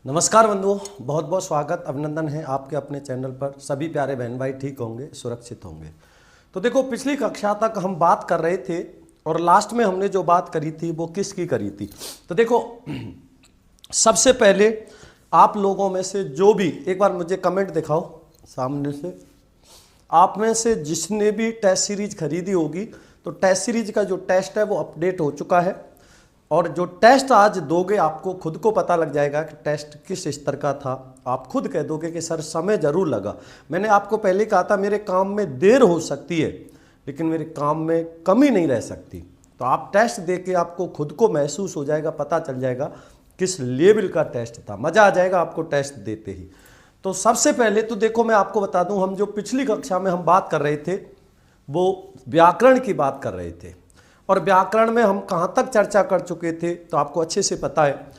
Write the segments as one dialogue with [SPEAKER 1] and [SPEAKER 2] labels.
[SPEAKER 1] नमस्कार बंधुओं, बहुत बहुत स्वागत अभिनंदन है आपके अपने चैनल पर। सभी प्यारे बहन भाई ठीक होंगे, सुरक्षित होंगे। तो देखो, पिछली कक्षा तक हम बात कर रहे थे और लास्ट में हमने जो बात करी थी वो किसकी करी थी। तो देखो, सबसे पहले आप लोगों में से जो भी, एक बार मुझे कमेंट दिखाओ सामने से, आप में से जिसने भी टेस्ट सीरीज खरीदी होगी तो टेस्ट सीरीज का जो टेस्ट है वो अपडेट हो चुका है और जो टेस्ट आज दोगे आपको खुद को पता लग जाएगा कि टेस्ट किस स्तर का था। आप खुद कह दोगे कि सर समय जरूर लगा। मैंने आपको पहले कहा था मेरे काम में देर हो सकती है लेकिन मेरे काम में कमी नहीं रह सकती। तो आप टेस्ट दे के आपको खुद को महसूस हो जाएगा, पता चल जाएगा किस लेवल का टेस्ट था। मज़ा आ जाएगा आपको टेस्ट देते ही। तो सबसे पहले तो देखो, मैं आपको बता दूं, हम जो पिछली कक्षा में हम बात कर रहे थे वो व्याकरण की बात कर रहे थे और व्याकरण में हम कहाँ तक चर्चा कर चुके थे तो आपको अच्छे से पता है।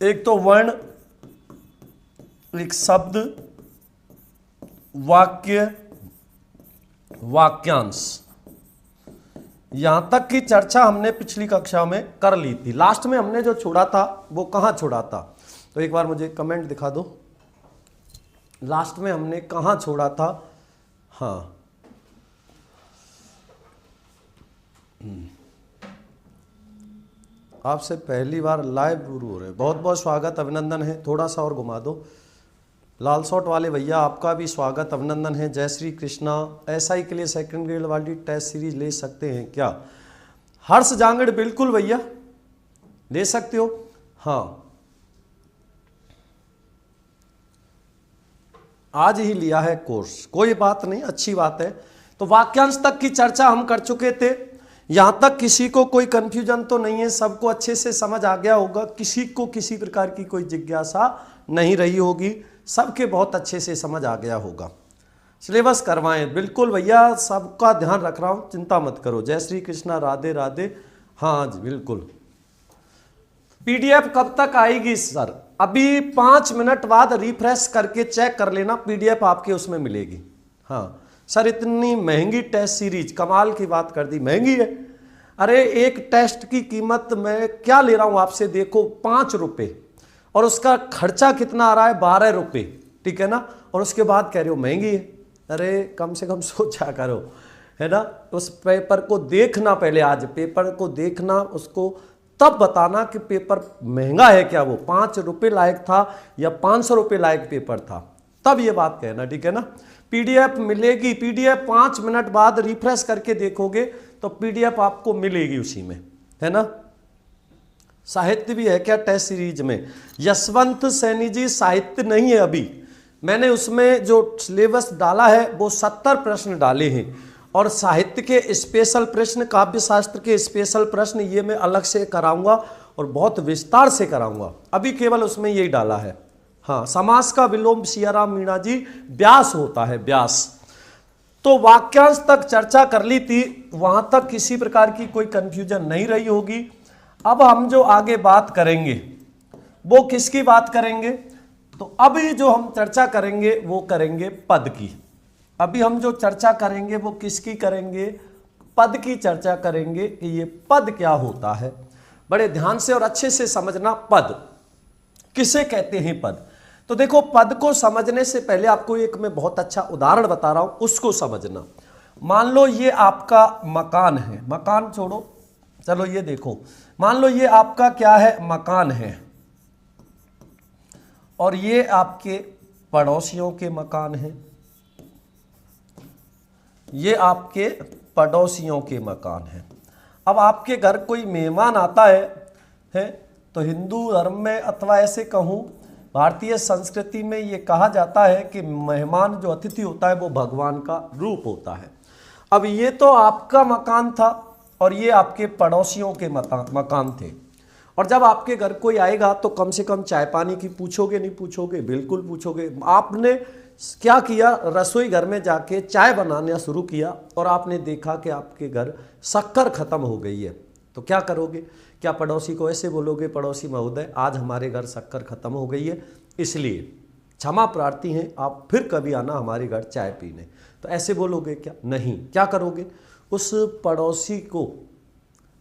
[SPEAKER 1] एक तो वर्ण, एक शब्द, वाक्य, वाक्यांश, यहां तक की चर्चा हमने पिछली कक्षा में कर ली थी। लास्ट में हमने जो छोड़ा था वो कहाँ छोड़ा था, तो एक बार मुझे कमेंट दिखा दो, लास्ट में हमने कहाँ छोड़ा था। हाँ, आपसे पहली बार लाइव गुरु हो रहे, बहुत बहुत स्वागत अभिनंदन है। थोड़ा सा और घुमा दो। लाल शॉट वाले भैया आपका भी स्वागत अभिनंदन है। जय श्री कृष्णा। एसआई के लिए सेकंड ग्रेड वाली टेस्ट सीरीज ले सकते हैं क्या? हर्ष जांगड़, बिल्कुल भैया ले सकते हो। हाँ, आज ही लिया है कोर्स, कोई बात नहीं, अच्छी बात है। तो वाक्यांश तक की चर्चा हम कर चुके थे। यहां तक किसी को कोई कंफ्यूजन तो नहीं है, सबको अच्छे से समझ आ गया होगा, किसी को किसी प्रकार की कोई जिज्ञासा नहीं रही होगी, सबके बहुत अच्छे से समझ आ गया होगा। सिलेबस करवाएं, बिल्कुल भैया, सबका ध्यान रख रहा हूं, चिंता मत करो। जय श्री कृष्णा, राधे राधे। हाँ जी बिल्कुल। पीडीएफ कब तक आएगी सर? अभी 5 मिनट बाद रिफ्रेश करके चेक कर लेना, पीडीएफ आपके उसमें मिलेगी। हाँ सर, इतनी महंगी टेस्ट सीरीज, कमाल की बात कर दी, महंगी है। अरे एक टेस्ट की कीमत मैं क्या ले रहा हूं आपसे, देखो 5 रुपये, और उसका खर्चा कितना आ रहा है, 12 रुपये, ठीक है ना, और उसके बाद कह रहे हो महंगी है। अरे कम से कम सोचा करो, है ना। उस पेपर को देखना पहले, आज पेपर को देखना, उसको तब बताना कि पेपर महंगा है क्या, वो 5 रुपये लायक था या 500 रुपये लायक पेपर था, तब ये बात कहना, ठीक है ना। पीडीएफ मिलेगी, पीडीएफ 5 मिनट बाद रिफ्रेश करके देखोगे तो पीडीएफ आपको मिलेगी उसी में, है ना। साहित्य भी है क्या टेस्ट सीरीज में? यशवंत सैनी जी, साहित्य नहीं है अभी। मैंने उसमें जो सिलेबस डाला है वो 70 प्रश्न डाले हैं और साहित्य के स्पेशल प्रश्न, काव्य शास्त्र के स्पेशल प्रश्न, ये मैं अलग से कराऊंगा और बहुत विस्तार से कराऊंगा। अभी केवल उसमें यही डाला है। हाँ, समास का विलोम सियाराम मीणा जी, व्यास होता है, व्यास। तो वाक्यांश तक चर्चा कर ली थी, वहां तक किसी प्रकार की कोई कंफ्यूजन नहीं रही होगी। अब हम जो आगे बात करेंगे वो किसकी बात करेंगे, तो अभी जो हम चर्चा करेंगे वो करेंगे पद की। अभी हम जो चर्चा करेंगे वो किसकी करेंगे, पद की चर्चा करेंगे कि ये पद क्या होता है। बड़े ध्यान से और अच्छे से समझना, पद किसे कहते हैं। पद तो देखो, पद को समझने से पहले आपको एक मैं बहुत अच्छा उदाहरण बता रहा हूं, उसको समझना। मान लो ये आपका मकान है, मकान छोड़ो, चलो ये देखो, मान लो ये आपका क्या है, मकान है, और ये आपके पड़ोसियों के मकान हैं, ये आपके पड़ोसियों के मकान हैं। अब आपके घर कोई मेहमान आता है तो हिंदू धर्म में, अथवा ऐसे कहूं भारतीय संस्कृति में, ये कहा जाता है कि मेहमान जो अतिथि होता है वो भगवान का रूप होता है। अब ये तो आपका मकान था और ये आपके पड़ोसियों के मकान थे, और जब आपके घर कोई आएगा तो कम से कम चाय पानी की पूछोगे, नहीं पूछोगे? बिल्कुल पूछोगे। आपने क्या किया, रसोई घर में जाके चाय बनाना शुरू किया और आपने देखा कि आपके घर शक्कर खत्म हो गई है, तो क्या करोगे? क्या पड़ोसी को ऐसे बोलोगे, पड़ोसी महोदय आज हमारे घर शक्कर खत्म हो गई है, इसलिए क्षमा प्रार्थी हैं, आप फिर कभी आना हमारे घर चाय पीने, तो ऐसे बोलोगे क्या? नहीं। क्या करोगे? उस पड़ोसी को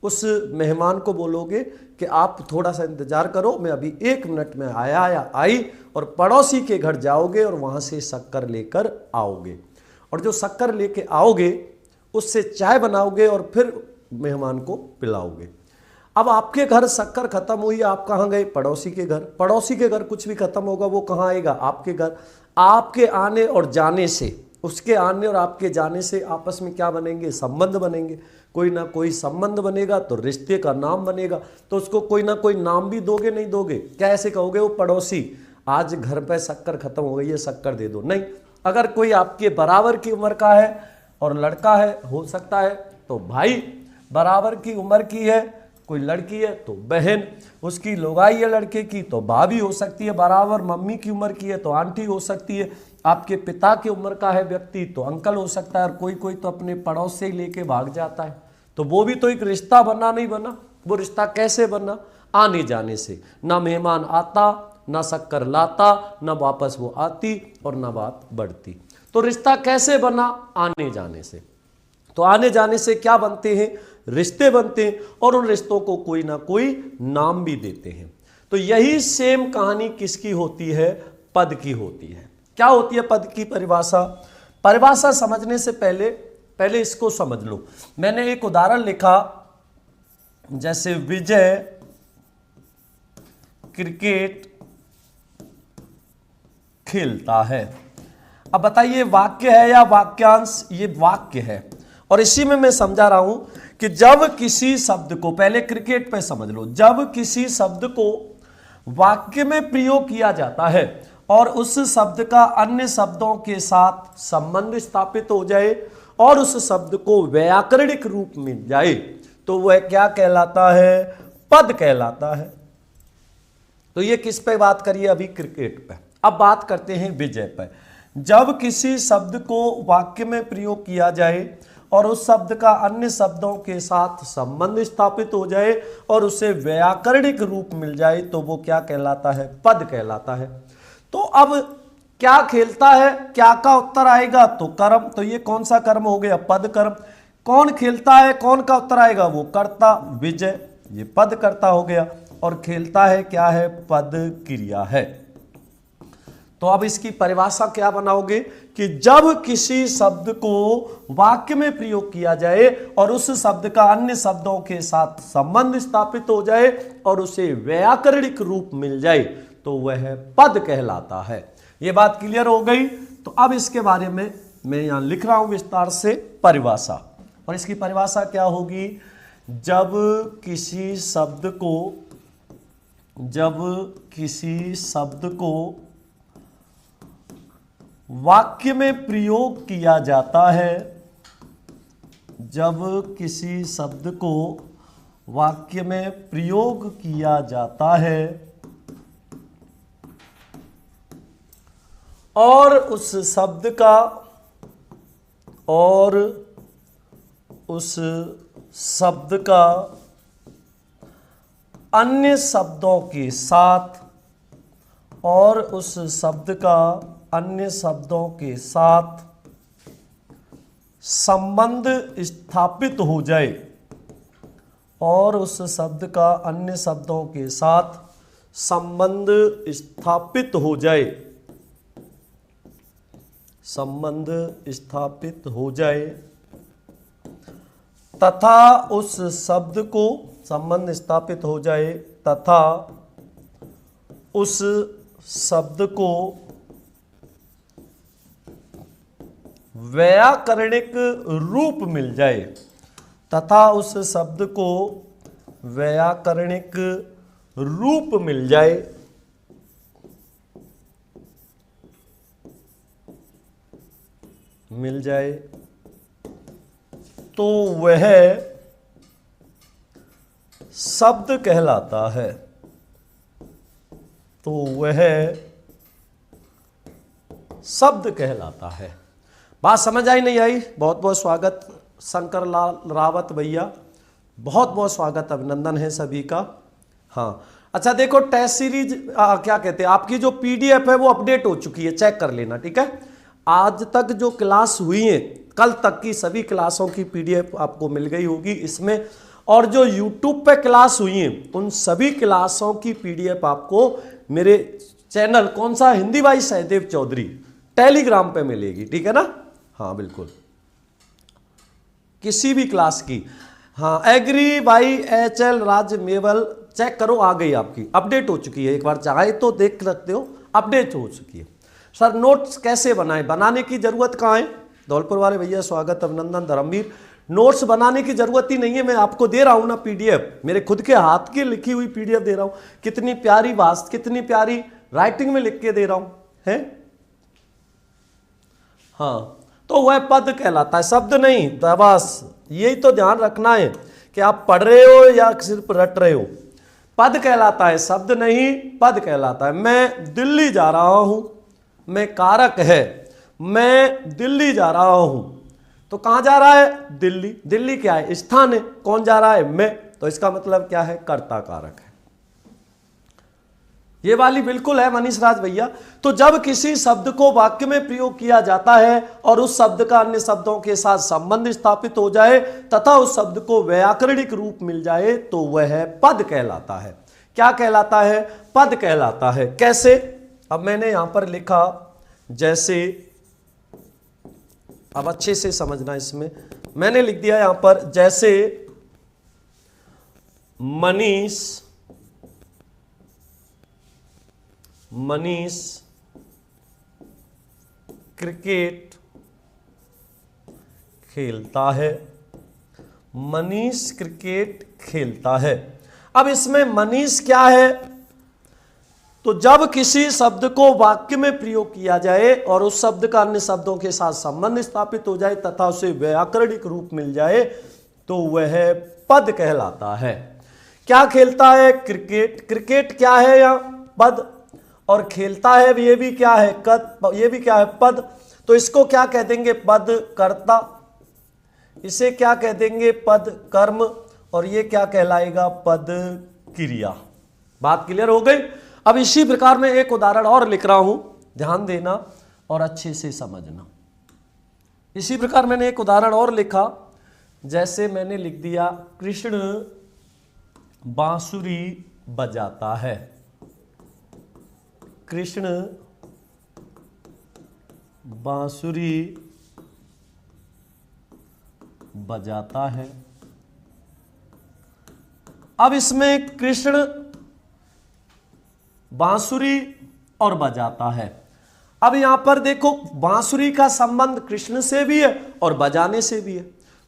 [SPEAKER 1] उस मेहमान को बोलोगे कि आप थोड़ा सा इंतजार करो, मैं अभी 1 मिनट में आया या आई, और पड़ोसी के घर जाओगे और वहां से शक्कर लेकर आओगे, और जो शक्कर लेके आओगे उससे चाय बनाओगे और फिर मेहमान को पिलाओगे। अब आपके घर शक्कर खत्म हुई, आप कहाँ गए? पड़ोसी के घर। पड़ोसी के घर कुछ भी खत्म होगा, वो कहाँ आएगा? आपके घर। आपके आने और जाने से, उसके आने और आपके जाने से आपस में क्या बनेंगे? संबंध बनेंगे। कोई ना कोई संबंध बनेगा तो रिश्ते का नाम बनेगा, तो उसको कोई ना कोई नाम भी दोगे, नहीं दोगे? क्या ऐसे कहोगे वो पड़ोसी आज घर पे शक्कर खत्म हो गई है, शक्कर दे दो? नहीं। अगर कोई आपके बराबर की उम्र का है और लड़का है, हो सकता है तो भाई, बराबर की उम्र की है, कोई लड़की है तो बहन, उसकी लोगाई है लड़के की तो भाभी हो सकती है, बराबर मम्मी की उम्र की है तो आंटी हो सकती है, आपके पिता की उम्र का है व्यक्ति तो अंकल हो सकता है, और कोई कोई तो अपने पड़ोस से ही लेके भाग जाता है। तो वो भी तो एक रिश्ता बना, नहीं बना? वो रिश्ता कैसे बना? आने जाने से। ना मेहमान आता, ना शक्कर लाता, ना वापस वो आती और ना बात बढ़ती। तो रिश्ता कैसे बना? आने जाने से। तो आने जाने से क्या बनते हैं? रिश्ते बनते हैं, और उन रिश्तों को कोई ना कोई नाम भी देते हैं। तो यही सेम कहानी किसकी होती है? पद की होती है। क्या होती है पद की परिभाषा? परिभाषा समझने से पहले इसको समझ लो। मैंने एक उदाहरण लिखा, जैसे विजय क्रिकेट खेलता है। अब बताइए वाक्य है या वाक्यांश? ये वाक्य है, और इसी में मैं समझा रहा हूं कि जब किसी शब्द को, पहले क्रिकेट पे समझ लो, जब किसी शब्द को वाक्य में प्रयोग किया जाता है और उस शब्द का अन्य शब्दों के साथ संबंध स्थापित हो जाए और उस शब्द को व्याकरणिक रूप मिल जाए, तो वह क्या कहलाता है? पद कहलाता है। तो ये किस पे बात करिए? अभी क्रिकेट पे। अब बात करते हैं विजय पे। जब किसी शब्द को वाक्य में प्रयोग किया जाए और उस शब्द का अन्य शब्दों के साथ संबंध स्थापित हो जाए और उसे व्याकरणिक रूप मिल जाए, तो वो क्या कहलाता है? पद कहलाता है। तो अब क्या खेलता है, क्या का उत्तर आएगा? तो कर्म। तो ये कौन सा कर्म हो गया? पद कर्म। कौन खेलता है, कौन का उत्तर आएगा? वो कर्ता, विजय, ये पद कर्ता हो गया। और खेलता है क्या है? पद क्रिया है। तो अब इसकी परिभाषा क्या बनाओगे कि जब किसी शब्द को वाक्य में प्रयोग किया जाए और उस शब्द का अन्य शब्दों के साथ संबंध स्थापित हो जाए और उसे व्याकरणिक रूप मिल जाए, तो वह पद कहलाता है। यह बात क्लियर हो गई? तो अब इसके बारे में मैं यहां लिख रहा हूं विस्तार से परिभाषा। और इसकी परिभाषा क्या होगी? जब किसी शब्द को वाक्य में प्रयोग किया जाता है, जब किसी शब्द को वाक्य में प्रयोग किया जाता है और उस शब्द का अन्य शब्दों के साथ संबंध स्थापित हो जाए और उस शब्द का अन्य शब्दों के साथ संबंध स्थापित हो जाए तथा उस शब्द को संबंध स्थापित हो जाए तथा उस शब्द को व्याकरणिक रूप मिल जाए, तथा उस शब्द को व्याकरणिक रूप मिल जाए, तो वह शब्द कहलाता है। बात समझ आई नहीं आई? बहुत बहुत स्वागत शंकर लाल रावत भैया, बहुत बहुत स्वागत, अभिनंदन है सभी का। हाँ अच्छा, देखो टेस्ट सीरीज क्या कहते हैं, आपकी जो पीडीएफ है वो अपडेट हो चुकी है, चेक कर लेना, ठीक है। आज तक जो क्लास हुई है, कल तक की सभी क्लासों की पीडीएफ आपको मिल गई होगी इसमें, और जो YouTube पे क्लास हुई है उन सभी क्लासों की PDF आपको मेरे चैनल कौन सा, हिंदी भाई सहदेव चौधरी, टेलीग्राम पे मिलेगी, ठीक है ना। हाँ बिल्कुल, किसी भी क्लास की। हाँ एग्री भाई HL राज मेवल, चेक करो आ गई आपकी, अपडेट हो चुकी है, एक बार चाहे तो देख सकते हो, अपडेट हो चुकी है। सर नोट्स कैसे बनाए, बनाने की जरूरत कहाँ है, धौलपुर वाले भैया स्वागत, अभिनंदन, धर्मवीर। नोट्स बनाने की जरूरत ही नहीं है, मैं आपको दे रहा हूं ना PDF, मेरे खुद के हाथ की लिखी हुई PDF दे रहा हूं, कितनी प्यारी बात, कितनी प्यारी राइटिंग में लिख के दे रहा हूं है। हाँ तो वह पद कहलाता है, शब्द नहीं। तो बस यही तो ध्यान रखना है कि आप पढ़ रहे हो या सिर्फ रट रहे हो। पद कहलाता है, शब्द नहीं, पद कहलाता है। मैं दिल्ली जा रहा हूं, मैं कारक है, मैं दिल्ली जा रहा हूं, तो कहां जा रहा है, दिल्ली। दिल्ली क्या है, स्थान है, कौन जा रहा है, मैं, तो इसका मतलब क्या है, कर्ता कारक है। ये वाली बिल्कुल है मनीष राज भैया। तो जब किसी शब्द को वाक्य में प्रयोग किया जाता है और उस शब्द का अन्य शब्दों के साथ संबंध स्थापित हो जाए तथा उस शब्द को व्याकरणिक रूप मिल जाए तो वह पद कहलाता है। क्या कहलाता है, पद कहलाता है। कैसे, अब मैंने यहां पर लिखा, जैसे अब अच्छे से समझना, इसमें मैंने लिख दिया यहां पर, जैसे मनीष क्रिकेट खेलता है, मनीष क्रिकेट खेलता है। अब इसमें मनीष क्या है, तो जब किसी शब्द को वाक्य में प्रयोग किया जाए और उस शब्द का अन्य शब्दों के साथ संबंध स्थापित हो जाए तथा उसे व्याकरणिक रूप मिल जाए तो वह पद कहलाता है। क्या खेलता है, क्रिकेट। क्रिकेट क्या है, या पद, और खेलता है ये भी क्या है, ये भी क्या है, पद। तो इसको क्या कह देंगे, पद कर्ता, इसे क्या कह देंगे, पद कर्म, और ये क्या कहलाएगा, पद क्रिया। बात क्लियर हो गई। अब इसी प्रकार में एक उदाहरण और लिख रहा हूं, ध्यान देना और अच्छे से समझना। इसी प्रकार मैंने एक उदाहरण और लिखा, जैसे मैंने लिख दिया, कृष्ण बांसुरी बजाता है, कृष्ण बांसुरी बजाता है। अब इसमें कृष्ण बांसुरी और बजाता है। अब यहां पर देखो, बांसुरी का संबंध कृष्ण से भी है और बजाने से भी है।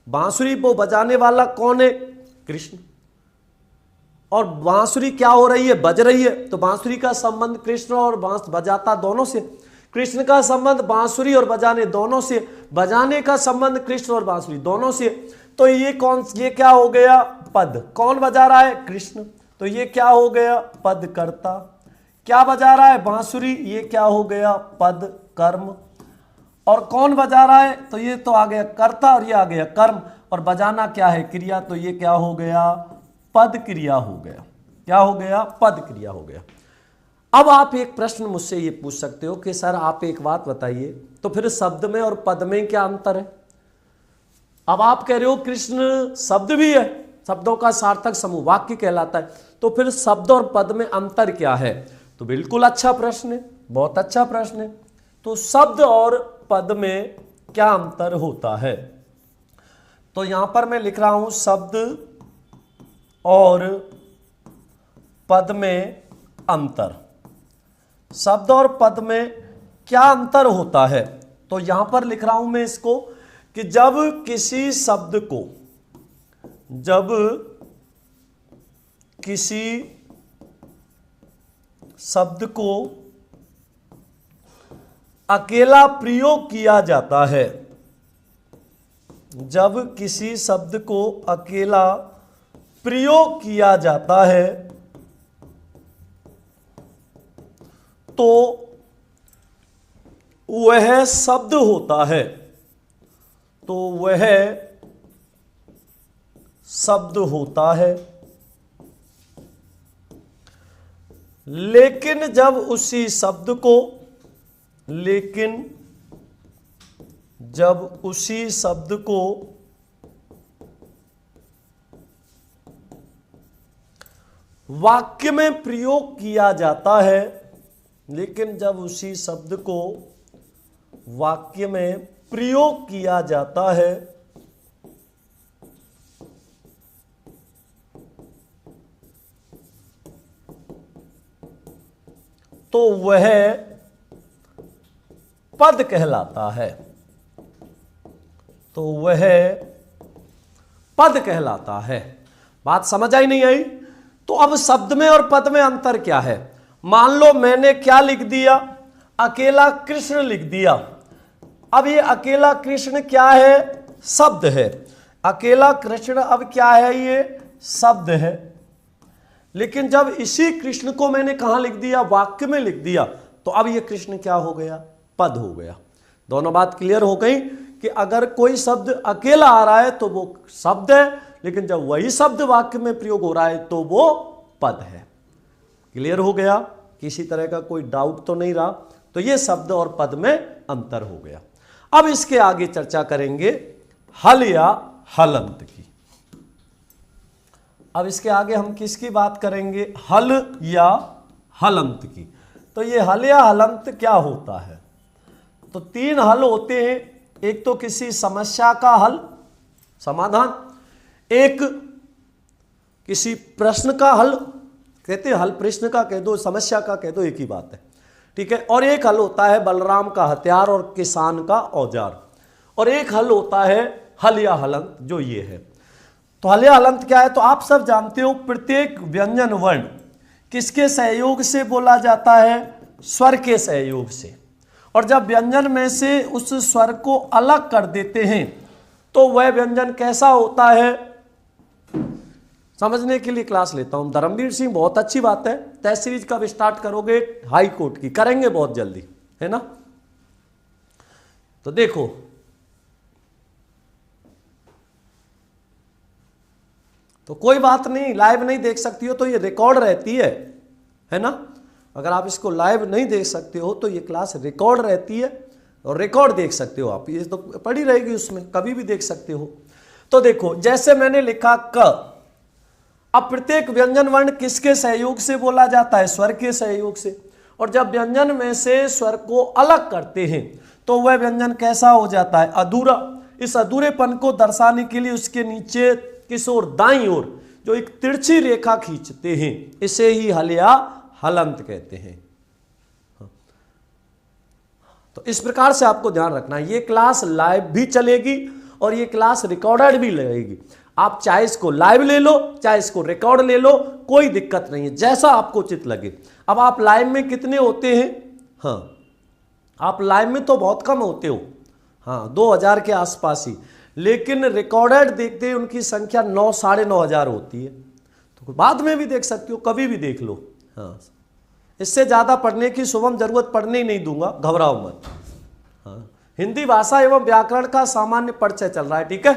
[SPEAKER 1] बांसुरी वो बजाने वाला कौन है, कृष्ण, और बांसुरी क्या हो रही है, बज रही है, तो बांसुरी का संबंध कृष्ण और बांस बजाता दोनों से। कृष्ण का संबंध बांसुरी और बजाने दोनों से, बजाने का संबंध कृष्ण और बांसुरी दोनों से। तो ये क्या हो गया, पद। कौन बजा रहा है, कृष्ण, तो ये क्या हो गया, पद कर्ता। क्या बजा रहा है, बांसुरी, ये क्या हो गया, पद कर्म। और कौन बजा रहा है, तो ये तो आ गया कर्ता और ये आ गया कर्म, और बजाना क्या है, क्रिया, तो ये क्या हो गया, पद क्रिया हो गया। क्या हो गया, पद क्रिया हो गया। अब आप एक प्रश्न मुझसे ये पूछ सकते हो कि सर आप एक बात बताइए, तो फिर शब्द में और पद में क्या अंतर है। अब आप कह रहे हो कृष्ण शब्द भी है, शब्दों का सार्थक समूह वाक्य कहलाता है, तो फिर शब्द और पद में अंतर क्या है। तो बिल्कुल अच्छा प्रश्न है, बहुत अच्छा प्रश्न है। तो शब्द और पद में क्या अंतर होता है, तो यहां पर मैं लिख रहा हूं, शब्द और पद में अंतर। शब्द और पद में क्या अंतर होता है, तो यहां पर लिख रहा हूं मैं इसको कि जब किसी शब्द को अकेला प्रयोग किया जाता है, जब किसी शब्द को अकेला प्रयोग किया जाता है तो वह शब्द होता है, तो वह शब्द होता है। लेकिन जब उसी शब्द को वाक्य में प्रयोग किया जाता है, लेकिन जब उसी शब्द को वाक्य में प्रयोग किया जाता है तो वह पद कहलाता है, तो वह पद कहलाता है। बात समझ आई नहीं आई? तो अब शब्द में और पद में अंतर क्या है? मान लो मैंने क्या लिख दिया, अकेला कृष्ण लिख दिया। अब ये अकेला कृष्ण क्या है? शब्द है। अकेला कृष्ण अब क्या है? ये शब्द है। लेकिन जब इसी कृष्ण को मैंने कहां लिख दिया? वाक्य में लिख दिया, तो अब ये कृष्ण क्या हो गया? पद हो गया। दोनों बात क्लियर हो गई कि अगर कोई शब्द अकेला आ रहा है तो वो शब्द है, लेकिन जब वही शब्द वाक्य में प्रयोग हो रहा है तो वो पद है। क्लियर हो गया? किसी तरह का कोई डाउट तो नहीं रहा? तो ये शब्द और पद में अंतर हो गया। अब इसके आगे चर्चा करेंगे हल या हलंत की। अब इसके आगे हम किसकी बात करेंगे? हल या हलंत की। तो ये हल या हलंत क्या होता है? तो तीन हल होते हैं। एक तो किसी समस्या का हल, समाधान, एक किसी प्रश्न का हल, कहते हैं हल प्रश्न का कह दो, समस्या का कह दो, एक ही बात है, ठीक है। और एक हल होता है बलराम का हथियार और किसान का औजार। और एक हल होता है हल या हलंत, जो ये है। तो हल या हलंत क्या है? तो आप सब जानते हो प्रत्येक व्यंजन वर्ण किसके सहयोग से बोला जाता है? स्वर के सहयोग से। और जब व्यंजन में से उस स्वर को अलग कर देते हैं तो वह व्यंजन कैसा होता है? समझने के लिए क्लास लेता हूं। धर्मवीर सिंह, बहुत अच्छी बात है। टेस्ट सीरीज कब स्टार्ट करोगे? हाई कोर्ट की करेंगे बहुत जल्दी, है ना? तो देखो, तो कोई बात नहीं, लाइव नहीं देख सकती हो तो ये रिकॉर्ड रहती है ना? अगर आप इसको लाइव नहीं देख सकते हो तो ये क्लास रिकॉर्ड रहती है और रिकॉर्ड देख सकते हो आप। ये तो पड़ी रहेगी उसमें, कभी भी देख सकते हो। तो देखो, जैसे मैंने लिखा क, अब प्रत्येक व्यंजन वर्ण किसके सहयोग से बोला जाता है? स्वर के सहयोग से। और जब व्यंजन में से स्वर को अलग करते हैं तो वह व्यंजन कैसा हो जाता है? अधूरा। इस अधूरेपन को दर्शाने के लिए उसके नीचे किस ओर? दाईं ओर जो एक तिरछी रेखा खींचते हैं, इसे ही हल या हलंत कहते हैं। तो इस प्रकार से आपको ध्यान रखना है। ये क्लास लाइव भी चलेगी और ये क्लास रिकॉर्डेड भी लगेगी। आप चाहे इसको लाइव ले लो, चाहे इसको रिकॉर्ड ले लो, कोई दिक्कत नहीं है, जैसा आपको उचित लगे। अब आप लाइव में कितने होते हैं? हाँ, आप लाइव में तो बहुत कम होते हो, हाँ 2000 के आसपास ही। लेकिन रिकॉर्डेड देखते हैं उनकी संख्या 9 साढ़े 9 हजार होती है। तो बाद में भी देख सकते हो, कभी भी देख लो। हाँ, इससे ज़्यादा पढ़ने की शुभम जरूरत पढ़ने ही नहीं दूंगा, घबराओ मत। हाँ, हिंदी भाषा एवं व्याकरण का सामान्य परिचय चल रहा है, ठीक है।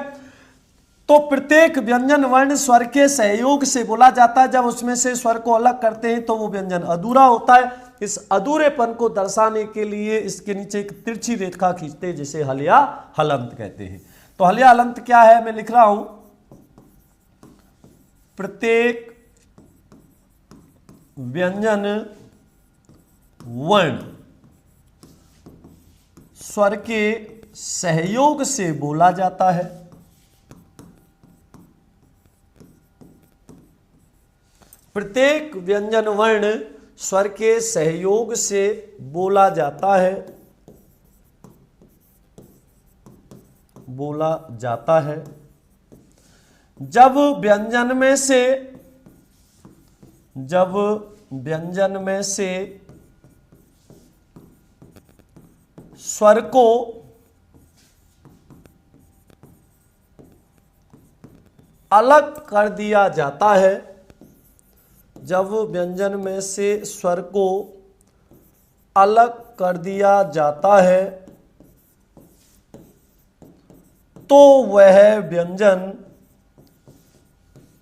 [SPEAKER 1] तो प्रत्येक व्यंजन वर्ण स्वर के सहयोग से बोला जाता है। जब उसमें से स्वर को अलग करते हैं तो वो व्यंजन अधूरा होता है। इस अधूरेपन को दर्शाने के लिए इसके नीचे एक तिरछी रेखा खींचते हैं, जिसे हल या हलंत कहते हैं। तो हल या हलंत क्या है? मैं लिख रहा हूं, प्रत्येक व्यंजन वर्ण स्वर के सहयोग से बोला जाता है। प्रत्येक व्यंजन वर्ण स्वर के सहयोग से बोला जाता है, बोला जाता है। जब व्यंजन में से स्वर को अलग कर दिया जाता है, जब व्यंजन में से स्वर को अलग कर दिया जाता है तो वह व्यंजन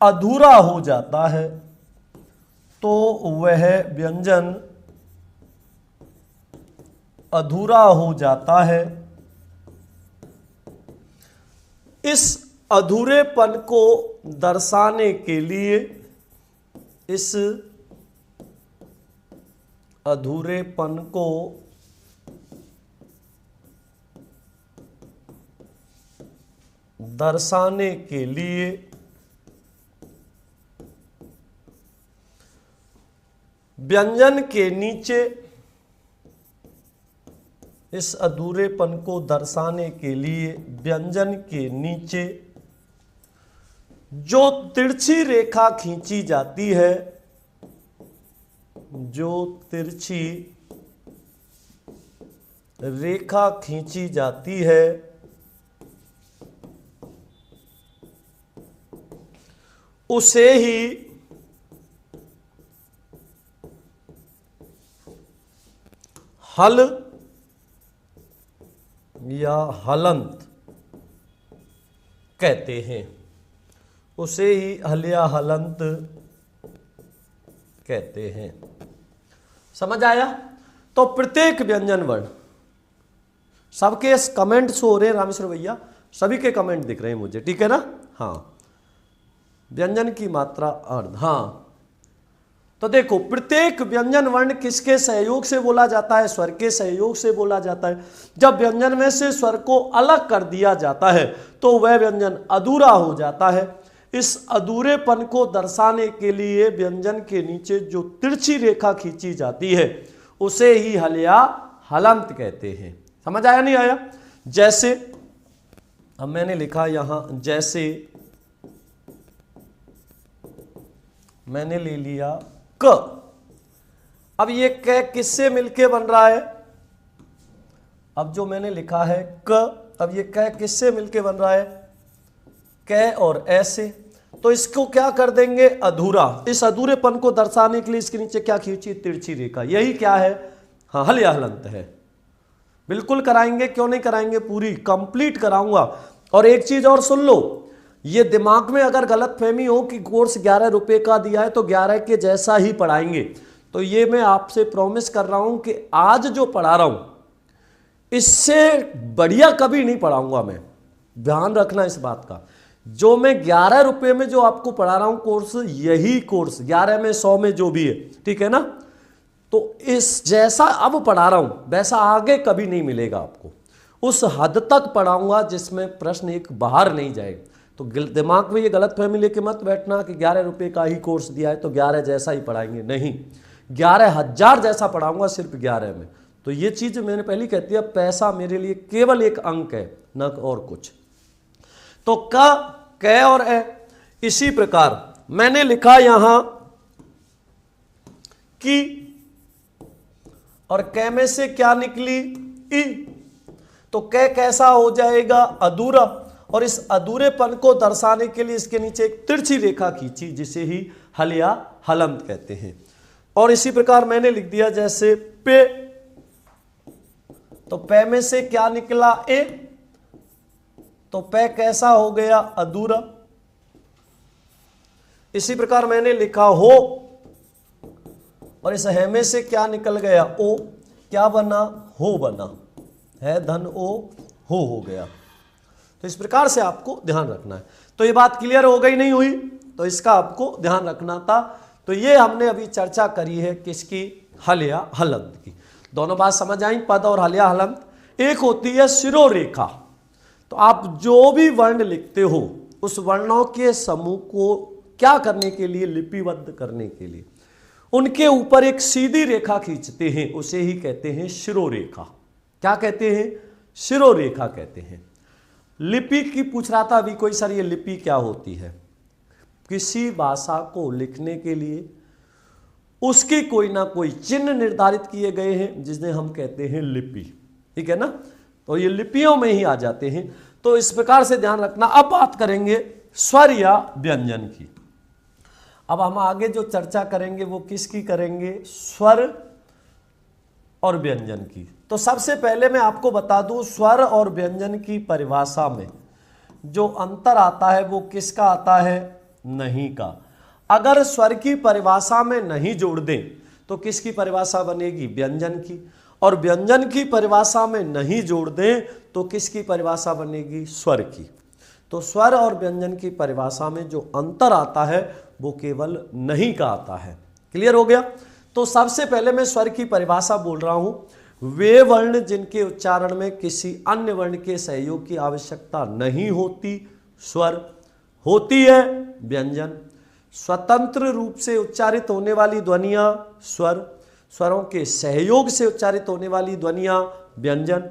[SPEAKER 1] अधूरा हो जाता है, तो वह व्यंजन अधूरा हो जाता है। इस अधूरेपन को दर्शाने के लिए इस अधूरेपन को दर्शाने के लिए व्यंजन के नीचे, इस अधूरेपन को दर्शाने के लिए व्यंजन के नीचे जो तिरछी रेखा खींची जाती है, जो तिरछी रेखा खींची जाती है, उसे ही हल या हलंत कहते हैं, उसे ही हल या हलंत कहते हैं। समझ आया? तो प्रत्येक व्यंजन वर्ण, सबके कमेंट शो हो रहे हैं रामेश्वर भैया, सभी के कमेंट दिख रहे हैं मुझे, ठीक है ना? हाँ, व्यंजन की मात्रा अर्ध। हाँ, तो देखो प्रत्येक व्यंजन वर्ण किसके सहयोग से बोला जाता है? स्वर के सहयोग से बोला जाता है। जब व्यंजन में से स्वर को अलग कर दिया जाता है तो वह व्यंजन अधूरा हो जाता है। इस अधूरेपन को दर्शाने के लिए व्यंजन के नीचे जो तिरछी रेखा खींची जाती है उसे ही हल या हलंत कहते हैं। समझ आया नहीं आया? जैसे अब मैंने लिखा यहां, जैसे मैंने ले लिया क। अब ये क किससे मिलके बन रहा है? अब जो मैंने लिखा है क, अब ये क किससे मिलके बन रहा है? क और ऐसे। तो इसको क्या कर देंगे? अधूरा। इस अधूरेपन को दर्शाने के लिए इसके नीचे क्या खींची? तिरछी रेखा। यही क्या है? हाँ, हल या हलंत है। बिल्कुल कराएंगे, क्यों नहीं कराएंगे, पूरी कंप्लीट कराऊंगा। और एक चीज और सुन लो, ये दिमाग में अगर गलतफहमी हो कि कोर्स 11 रुपए का दिया है तो 11 के जैसा ही पढ़ाएंगे, तो ये मैं आपसे प्रॉमिस कर रहा हूं कि आज जो पढ़ा रहा हूं इससे बढ़िया कभी नहीं पढ़ाऊंगा मैं। ध्यान रखना इस बात का। जो मैं 11 रुपए में जो आपको पढ़ा रहा हूं कोर्स, यही कोर्स 11 में 100 में जो भी है, ठीक है ना? तो इस जैसा अब पढ़ा रहा हूं वैसा आगे कभी नहीं मिलेगा आपको। उस हद तक पढ़ाऊंगा जिसमें प्रश्न एक बाहर नहीं जाएगा। तो दिमाग में ये गलत फहमी लेके मत बैठना कि 11 रुपए का ही कोर्स दिया है तो 11 जैसा ही पढ़ाएंगे। नहीं, 11,000 जैसा पढ़ाऊंगा सिर्फ 11 में। तो ये चीज मैंने पहले कहती है, पैसा मेरे लिए केवल एक अंक है, न और कुछ। तो क और ए। इसी प्रकार मैंने लिखा यहां कि, और क में से क्या निकली? ई। तो क कैसा हो जाएगा? अधूरा। और इस अधूरेपन को दर्शाने के लिए इसके नीचे एक तिरछी रेखा खींची जिसे ही हल या हलंत कहते हैं। और इसी प्रकार मैंने लिख दिया जैसे पे। तो पे में से क्या निकला? ए। तो पे कैसा हो गया? अधूरा। इसी प्रकार मैंने लिखा हो, और इस है में से क्या निकल गया? ओ। क्या बना? हो बना। है धन ओ, हो गया। तो इस प्रकार से आपको ध्यान रखना है। तो ये बात क्लियर हो गई नहीं हुई? तो इसका आपको ध्यान रखना था। तो ये हमने अभी चर्चा करी है किसकी? हल या हलंत की। दोनों बात समझ आई, पद और हल या हलंत। एक होती है शिरोरेखा। तो आप जो भी वर्ण लिखते हो उस वर्णों के समूह को क्या करने के लिए? लिपिबद्ध करने के लिए उनके ऊपर एक सीधी रेखा खींचते हैं, उसे ही कहते हैं शिरोरेखा। क्या कहते हैं? शिरोरेखा कहते हैं। लिपि की पूछ रहा था अभी कोई, सर ये लिपि क्या होती है? किसी भाषा को लिखने के लिए उसकी कोई ना कोई चिन्ह निर्धारित किए गए हैं जिन्हें हम कहते हैं लिपि, ठीक है ना? तो ये लिपियों में ही आ जाते हैं। तो इस प्रकार से ध्यान रखना। अब बात करेंगे स्वर या व्यंजन की। अब हम आगे जो चर्चा करेंगे वो किसकी करेंगे? स्वर और व्यंजन की। तो सबसे पहले मैं आपको बता दूं, स्वर और व्यंजन की परिभाषा में जो अंतर आता है वो किसका आता है? नहीं का। अगर स्वर की परिभाषा में नहीं जोड़ दें तो किसकी परिभाषा बनेगी? व्यंजन की। और व्यंजन की परिभाषा में नहीं जोड़ दें तो किसकी परिभाषा बनेगी? स्वर की। तो स्वर और व्यंजन की परिभाषा में जो अंतर आता है वो केवल नहीं का आता है। क्लियर हो गया। तो सबसे पहले मैं स्वर की परिभाषा बोल रहा हूं, वे वर्ण जिनके उच्चारण में किसी अन्य वर्ण के सहयोग की आवश्यकता नहीं होती स्वर, होती है व्यंजन। स्वतंत्र रूप से उच्चारित होने वाली ध्वनियां स्वर, स्वरों के सहयोग से उच्चारित होने वाली ध्वनियां व्यंजन।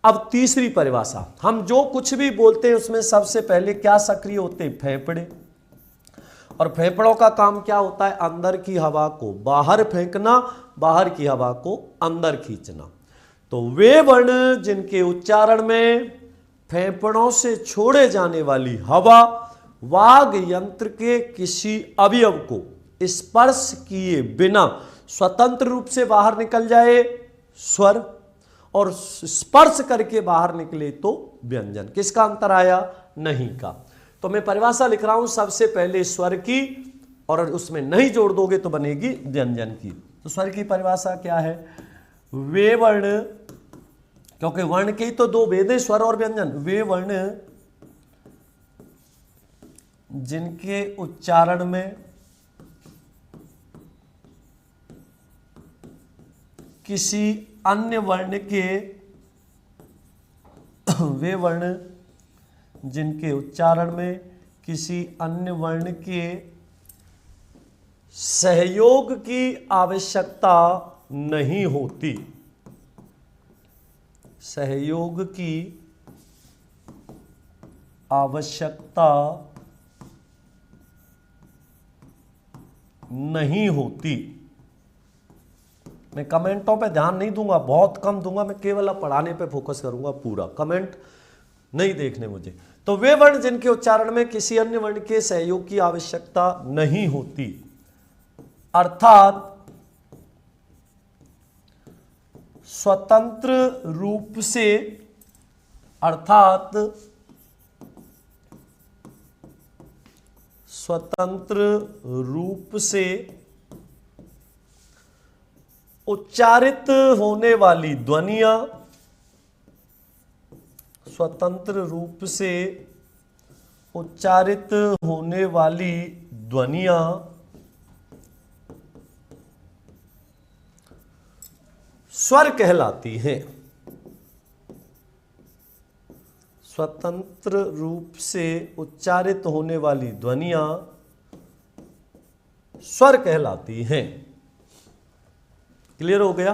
[SPEAKER 1] अब तीसरी परिभाषा, हम जो कुछ भी बोलते हैं उसमें सबसे पहले क्या सक्रिय होते हैं, फेफड़े। और फेफड़ों का काम क्या होता है, अंदर की हवा को बाहर फेंकना, बाहर की हवा को अंदर खींचना। तो वे वर्ण जिनके उच्चारण में फेफड़ों से छोड़े जाने वाली हवा वाग यंत्र के किसी अवयव को स्पर्श किए बिना स्वतंत्र रूप से बाहर निकल जाए स्वर, और स्पर्श करके बाहर निकले तो व्यंजन। किसका अंतर आया, नहीं का। तो मैं परिभाषा लिख रहा हूं सबसे पहले स्वर की, और उसमें नहीं जोड़ दोगे तो बनेगी व्यंजन की। तो स्वर की परिभाषा क्या है, वे वर्ण, क्योंकि वर्ण के ही तो दो भेद है, स्वर और व्यंजन। वे वर्ण जिनके उच्चारण में किसी अन्य वर्ण के, वे वर्ण जिनके उच्चारण में किसी अन्य वर्ण के सहयोग की आवश्यकता नहीं होती, सहयोग की आवश्यकता नहीं होती। मैं कमेंटों पे ध्यान नहीं दूंगा, बहुत कम दूंगा, मैं केवल अब पढ़ाने पे फोकस करूंगा, पूरा कमेंट नहीं देखने मुझे। तो वे वर्ण जिनके उच्चारण में किसी अन्य वर्ण के सहयोग की आवश्यकता नहीं होती, अर्थात स्वतंत्र रूप से, अर्थात स्वतंत्र रूप से उच्चारित होने वाली ध्वनियां, स्वतंत्र रूप से उच्चारित होने वाली ध्वनियां स्वर कहलाती हैं। स्वतंत्र रूप से उच्चारित होने वाली ध्वनियां स्वर कहलाती हैं। क्लियर हो गया।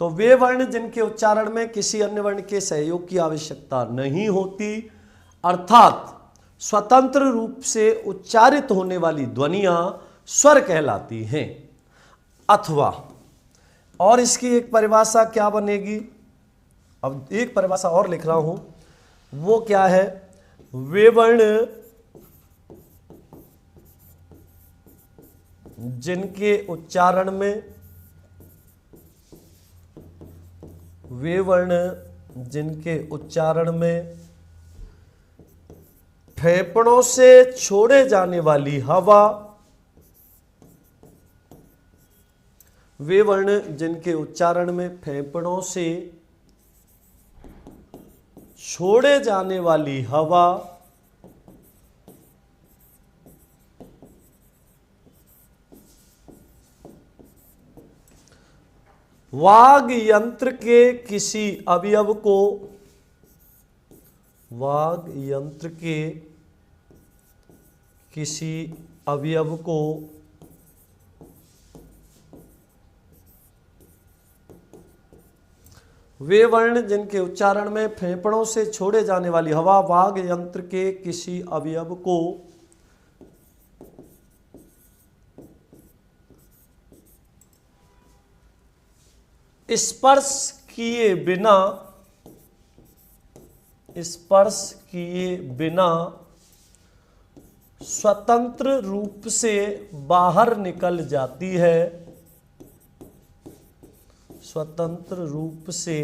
[SPEAKER 1] तो वे वर्ण जिनके उच्चारण में किसी अन्य वर्ण के सहयोग की आवश्यकता नहीं होती, अर्थात स्वतंत्र रूप से उच्चारित होने वाली ध्वनियां स्वर कहलाती हैं। अथवा, और इसकी एक परिभाषा क्या बनेगी, अब एक परिभाषा और लिख रहा हूं, वो क्या है, वे वर्ण जिनके उच्चारण में, वे वर्ण जिनके उच्चारण में फेफड़ों से छोड़े जाने वाली हवा, वे वर्ण जिनके उच्चारण में फेफड़ों से छोड़े जाने वाली हवा वाग यंत्र के किसी अवयव को, वाग यंत्र के किसी अवयव को वे वर्ण जिनके उच्चारण में फेफड़ों से छोड़े जाने वाली हवा वाग यंत्र के किसी अवयव को स्पर्श किए बिना, स्पर्श किए बिना स्वतंत्र रूप से बाहर निकल जाती है, स्वतंत्र रूप से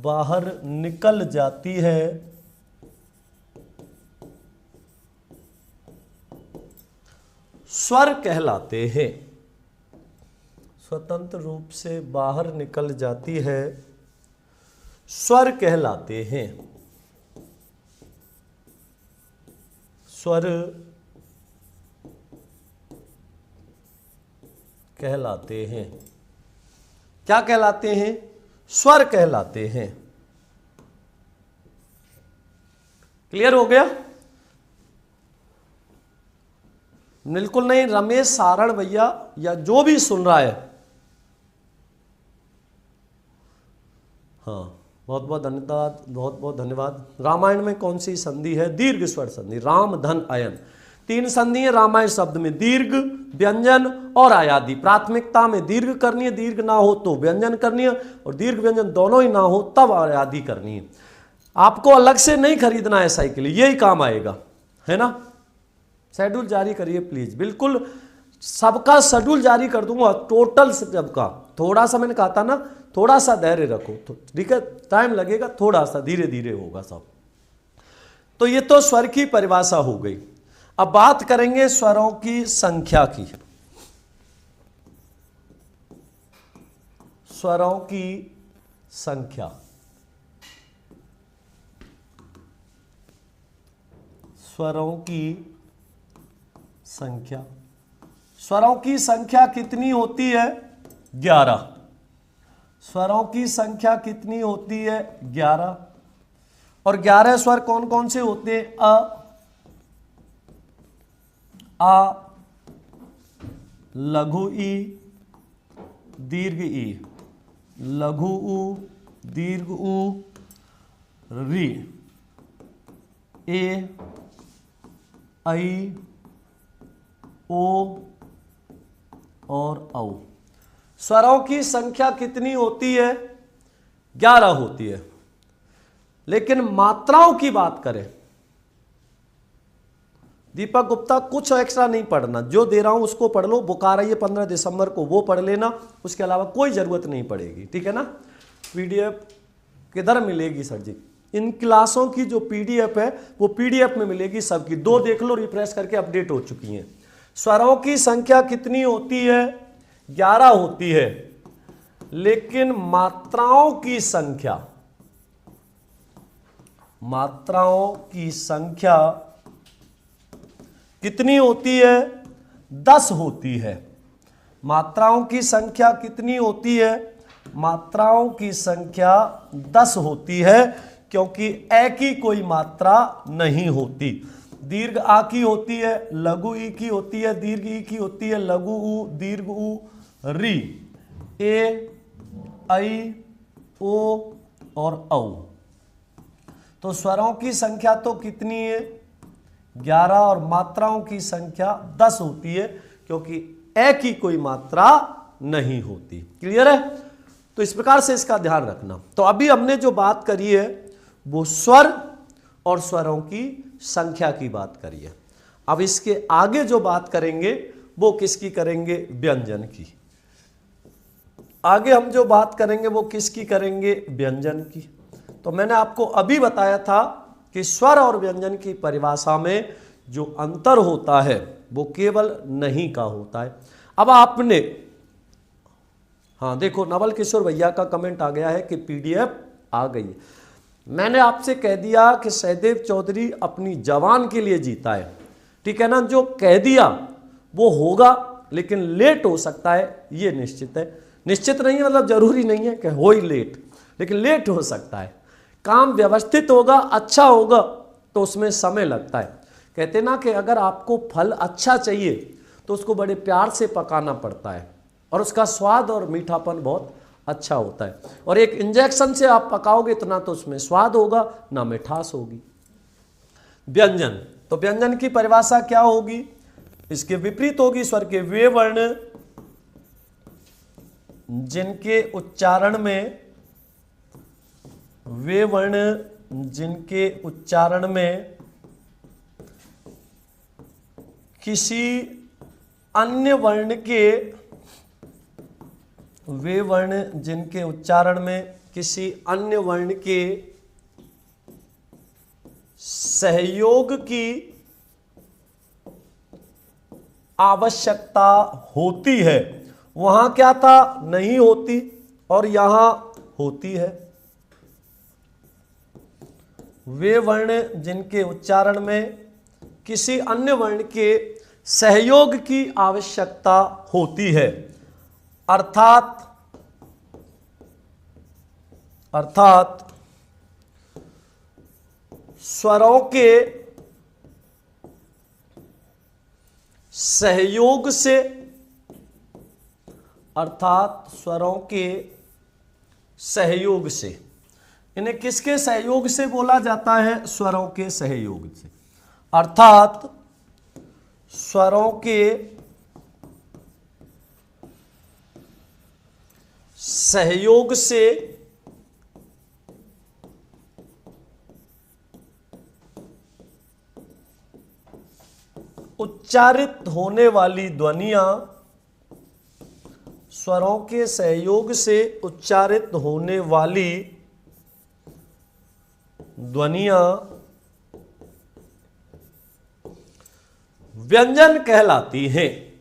[SPEAKER 1] बाहर निकल जाती है, स्वर कहलाते हैं। स्वतंत्र रूप से बाहर निकल जाती है, स्वर कहलाते हैं। स्वर कहलाते हैं। क्या कहलाते हैं? स्वर कहलाते हैं। क्लियर हो गया? बिल्कुल नहीं, रमेश सारण भैया या जो भी सुन रहा है, हाँ, बहुत बहुत धन्यवाद, बहुत बहुत धन्यवाद। रामायण में कौन सी संधि है? दीर्घ स्वर संधि। राम धन अयन, 3 संधि है रामायण शब्द में, दीर्घ, व्यंजन और आयादी। प्राथमिकता में दीर्घ करनी है, दीर्घ ना हो तो व्यंजन करनी है, और दीर्घ व्यंजन दोनों ही ना हो तब आयादी करनी है। आपको अलग से नहीं खरीदना है साइकिल, यही काम आएगा, है ना। शेड्यूल जारी करिए प्लीज, बिल्कुल सबका शेड्यूल जारी कर दूंगा, टोटल सबका। थोड़ा सा मैंने कहा था ना, थोड़ा सा धैर्य रखो, ठीक है, टाइम लगेगा, थोड़ा सा धीरे धीरे होगा सब। तो ये तो स्वर की परिभाषा हो गई। अब बात करेंगे स्वरों की संख्या की। स्वरों की संख्या, स्वरों की संख्या, स्वरों की संख्या कितनी होती है? 11। स्वरों की संख्या कितनी होती है? 11। और 11 स्वर कौन कौन से होते हैं? आ, लघु ई, दीर्घ ई, लघु उ, दीर्घ उ, री, ए, आई, ओ और औ। स्वरों की संख्या कितनी होती है? 11 होती है। लेकिन मात्राओं की बात करें, दीपक गुप्ता कुछ एक्स्ट्रा नहीं पढ़ना, जो दे रहा हूं उसको पढ़ लो। बुक आ रही है 15 दिसंबर को, वो पढ़ लेना, उसके अलावा कोई जरूरत नहीं पड़ेगी, ठीक है ना। पीडीएफ किधर मिलेगी सर जी? इन क्लासों की जो पीडीएफ है वो पीडीएफ में मिलेगी सबकी, 2 देख लो, रिफ्रेश करके अपडेट हो चुकी हैं। स्वरों की संख्या कितनी होती है? 11 होती है। लेकिन मात्राओं की संख्या, मात्राओं की संख्या कितनी होती है? 10 होती है। मात्राओं की संख्या कितनी होती है? मात्राओं की संख्या 10 होती है, क्योंकि ए की कोई मात्रा नहीं होती। दीर्घ आ की होती है, लघु ई की होती है, दीर्घ ई की होती है, लघु उ, दीर्घ उ, री, ए, आई, ओ और औ। तो स्वरों की संख्या तो कितनी है? 11, और मात्राओं की संख्या 10 होती है, क्योंकि ए की कोई मात्रा नहीं होती। क्लियर है? तो इस प्रकार से इसका ध्यान रखना। तो अभी हमने जो बात करी है वो स्वर और स्वरों की संख्या की बात करी है। अब इसके आगे जो बात करेंगे वो किसकी करेंगे? व्यंजन की। आगे हम जो बात करेंगे वो किसकी करेंगे? व्यंजन की। तो मैंने आपको अभी बताया था कि स्वर और व्यंजन की परिभाषा में जो अंतर होता है वो केवल नहीं का होता है। अब आपने, हाँ देखो, नवल किशोर भैया का कमेंट आ गया है कि पीडीएफ आ गई है। मैंने आपसे कह दिया कि सहदेव चौधरी अपनी जवान के लिए जीता है, ठीक है ना। जो कह दिया वो होगा, लेकिन लेट हो सकता है, ये निश्चित है। निश्चित नहीं मतलब जरूरी नहीं है कि हो ही लेट, लेकिन लेट हो सकता है। काम व्यवस्थित होगा, अच्छा होगा, तो उसमें समय लगता है। कहते ना कि अगर आपको फल अच्छा चाहिए तो उसको बड़े प्यार से पकाना पड़ता है, और उसका स्वाद और मीठापन बहुत अच्छा होता है। और एक इंजेक्शन से आप पकाओगे तो ना तो उसमें स्वाद होगा ना मिठास होगी। व्यंजन, तो व्यंजन की परिभाषा क्या होगी? इसके विपरीत होगी। स्वर के वे वर्ण जिनके उच्चारण में, वे वर्ण जिनके उच्चारण में किसी अन्य वर्ण के, वे वर्ण जिनके उच्चारण में किसी अन्य वर्ण के सहयोग की आवश्यकता होती है। वहां क्या था? नहीं होती, और यहां होती है। वे वर्ण जिनके उच्चारण में किसी अन्य वर्ण के सहयोग की आवश्यकता होती है। अर्थात स्वरों के सहयोग से, अर्थात स्वरों के सहयोग से, इन्हें किसके सहयोग से बोला जाता है? स्वरों के सहयोग से। अर्थात स्वरों के सहयोग से उच्चारित होने वाली ध्वनियां, स्वरों के सहयोग से उच्चारित होने वाली ध्वनियां व्यंजन कहलाती हैं।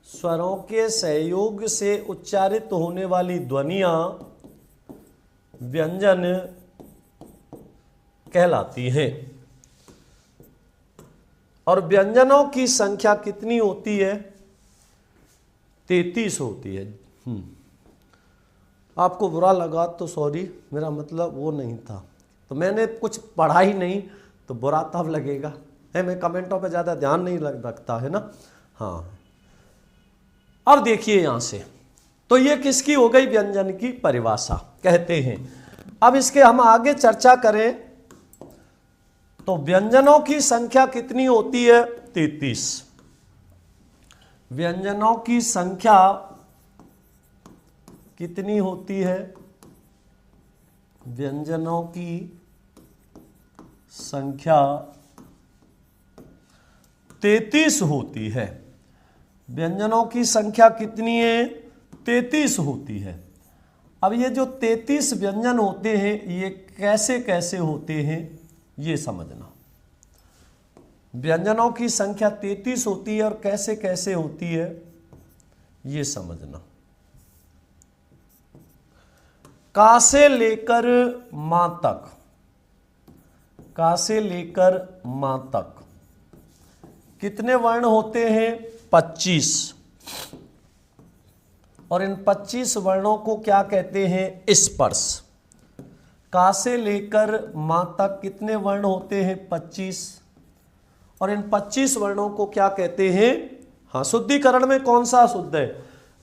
[SPEAKER 1] स्वरों के सहयोग से उच्चारित होने वाली ध्वनियां व्यंजन कहलाती हैं। और व्यंजनों की संख्या कितनी होती है? 33 होती है। आपको बुरा लगा तो सॉरी, मेरा मतलब वो नहीं था। तो मैंने कुछ पढ़ा ही नहीं तो बुरा तब लगेगा है। मैं कमेंटों पे ज़्यादा ध्यान नहीं रखता है ना। हाँ, अब देखिए यहां से, तो ये किसकी हो गई? व्यंजन की परिभाषा कहते हैं। अब इसके हम आगे चर्चा करें तो व्यंजनों की संख्या कितनी होती है? 33। व्यंजनों की संख्या कितनी होती है? व्यंजनों की संख्या 33 होती है। व्यंजनों की संख्या कितनी है? 33 होती है। अब ये जो 33 व्यंजन होते हैं ये कैसे कैसे होते हैं ये समझना। व्यंजनों की संख्या 33 होती है और कैसे कैसे होती है ये समझना। का से लेकर मां तक, का से लेकर मां तक कितने वर्ण होते हैं? 25। और इन 25 वर्णों को क्या कहते हैं? स्पर्श। का से लेकर मां तक कितने वर्ण होते हैं? 25। और इन 25 वर्णों को क्या कहते हैं? हाँ, शुद्धिकरण में कौन सा शुद्ध है?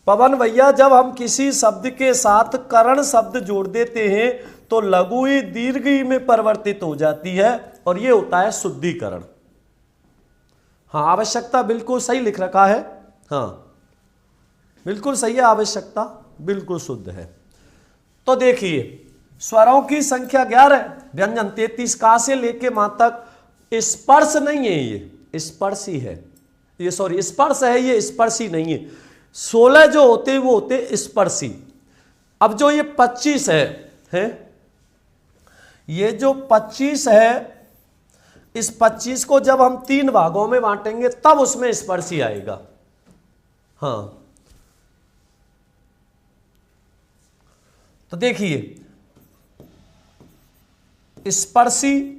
[SPEAKER 1] पवन भैया, जब हम किसी शब्द के साथ करण शब्द जोड़ देते हैं तो लघु दीर्घ में परिवर्तित हो जाती है और ये होता है शुद्धिकरण। हाँ, आवश्यकता बिल्कुल सही लिख रखा है। हाँ, बिल्कुल सही है, आवश्यकता बिल्कुल शुद्ध है। तो देखिए, स्वरों की संख्या 11, व्यंजन 33, का से लेके मां तक। स्पर्श नहीं है, ये स्पर्शी है, ये सॉरी स्पर्श है, ये स्पर्शी नहीं है। 16 जो होते वो होते स्पर्शी। अब जो ये 25 है ये जो 25 है, इस 25 को जब हम 3 भागों में बांटेंगे तब उसमें स्पर्शी आएगा। हाँ, तो देखिए, स्पर्शी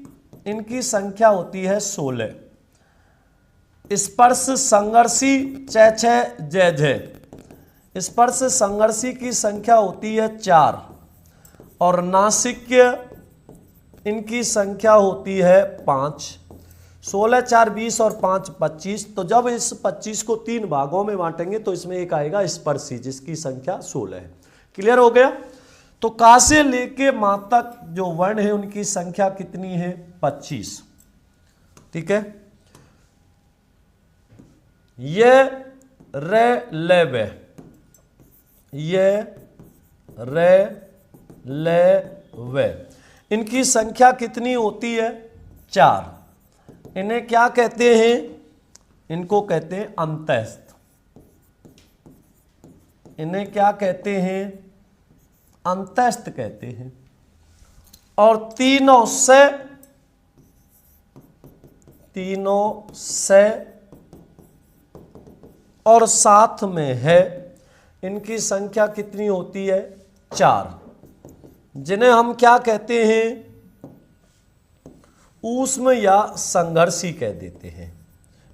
[SPEAKER 1] इनकी संख्या होती है 16। स्पर्श संघर्षी छः छः जय जय। स्पर्श संघर्षी की संख्या होती है 4 और नासिक्य इनकी संख्या होती है 5। 16 4 20 और 5 25। तो जब इस 25 को 3 भागों में बांटेंगे तो इसमें एक आएगा स्पर्शी जिसकी संख्या 16 है। क्लियर हो गया? तो का से लेके मां तक जो वर्ण है उनकी संख्या कितनी है? 25। ठीक है, ये रे ले वे, ये रे ले वे, इनकी संख्या कितनी होती है? 4। इन्हें क्या कहते हैं? इनको कहते हैं अंतस्थ। इन्हें क्या कहते हैं? अंतस्थ कहते हैं। और तीनों से और साथ में है, इनकी संख्या कितनी होती है? 4, जिन्हें हम क्या कहते हैं? ऊष्म या संघर्षी कह देते हैं।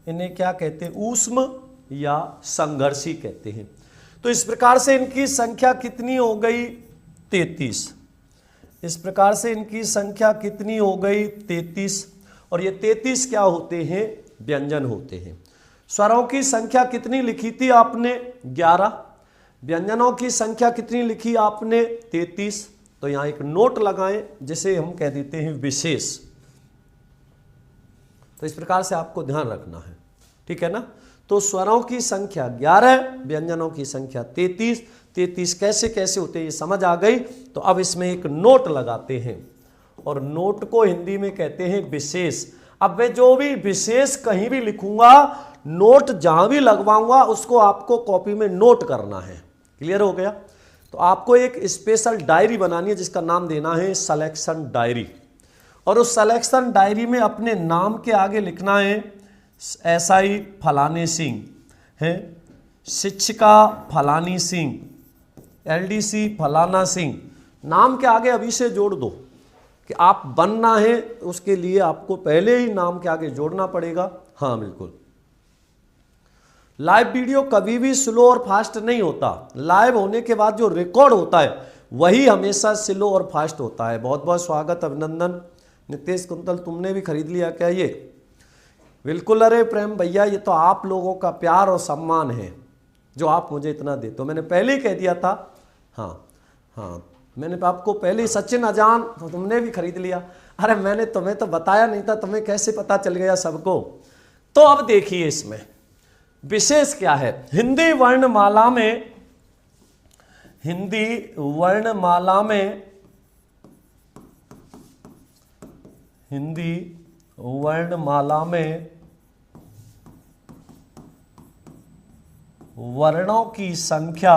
[SPEAKER 1] इन्हें क्या कहते हैं? ऊष्म या संघर्षी कहते हैं। तो इस प्रकार से इनकी संख्या कितनी हो गई? 33। इस प्रकार से इनकी संख्या कितनी हो गई? 33। और ये 33 क्या होते हैं? व्यंजन होते हैं। स्वरों की संख्या कितनी लिखी थी आपने? 11। व्यंजनों की संख्या कितनी लिखी आपने? 33। तो यहां एक नोट लगाएं जिसे हम कह देते हैं विशेष। तो इस प्रकार से आपको ध्यान रखना है, ठीक है ना। तो स्वरों की संख्या 11, व्यंजनों की संख्या 33। 33 कैसे कैसे होते हैं ये समझ आ गई। तो अब इसमें एक नोट लगाते हैं और नोट को हिंदी में कहते हैं विशेष। अब मैं जो भी विशेष कहीं भी लिखूंगा, नोट जहां भी लगवाऊंगा उसको आपको कॉपी में नोट करना है। क्लियर हो गया? तो आपको एक स्पेशल डायरी बनानी है जिसका नाम देना है सिलेक्शन डायरी। और उस सिलेक्शन डायरी में अपने नाम के आगे लिखना है SI फलाने सिंह है, शिक्षिका फलानी सिंह, LDC फलाना सिंह। नाम के आगे अभी से जोड़ दो कि आप बनना है, उसके लिए आपको पहले ही नाम के आगे जोड़ना पड़ेगा। हाँ बिल्कुल। लाइव वीडियो कभी भी स्लो और फास्ट नहीं होता। लाइव होने के बाद जो रिकॉर्ड होता है वही हमेशा स्लो और फास्ट होता है। बहुत बहुत स्वागत, अभिनंदन। नितेश कुंतल तुमने भी खरीद लिया क्या ये? बिल्कुल। अरे प्रेम भैया, ये तो आप लोगों का प्यार और सम्मान है जो आप मुझे इतना दे। तो मैंने पहले ही कह दिया था। हाँ, मैंने आपको पहले ही। सचिन अजान तो तुमने भी खरीद लिया। अरे मैंने तुम्हें तो बताया नहीं था, तुम्हें कैसे पता चल गया सबको? तो अब देखिए इसमें विशेष क्या है। हिंदी वर्णमाला में वर्णों की संख्या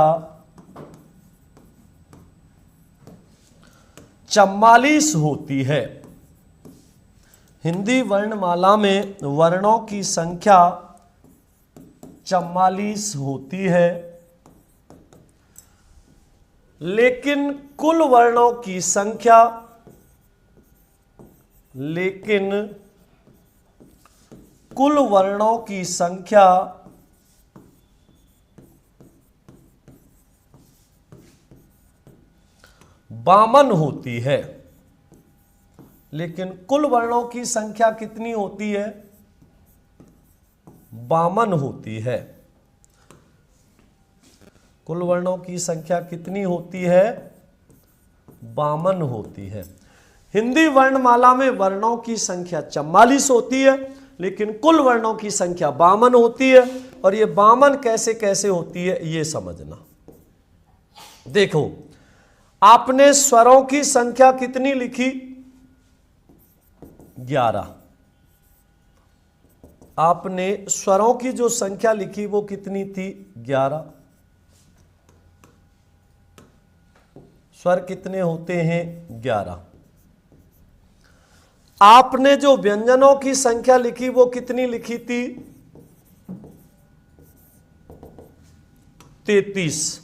[SPEAKER 1] 44 होती है। हिंदी वर्णमाला में वर्णों की संख्या 44 होती है, लेकिन कुल वर्णों की संख्या 52 होती है। लेकिन कुल वर्णों की संख्या कितनी होती है? 52 होती है। कुल वर्णों की संख्या कितनी होती है? 52 होती है। हिंदी वर्णमाला में वर्णों की संख्या 44 होती है, लेकिन कुल वर्णों की संख्या 52 होती है। और ये 52 कैसे कैसे होती है ये समझना। देखो, आपने स्वरों की संख्या कितनी लिखी? 11। आपने स्वरों की जो संख्या लिखी वो कितनी थी? 11। स्वर कितने होते हैं? 11। आपने जो व्यंजनों की संख्या लिखी वो कितनी लिखी थी? 33।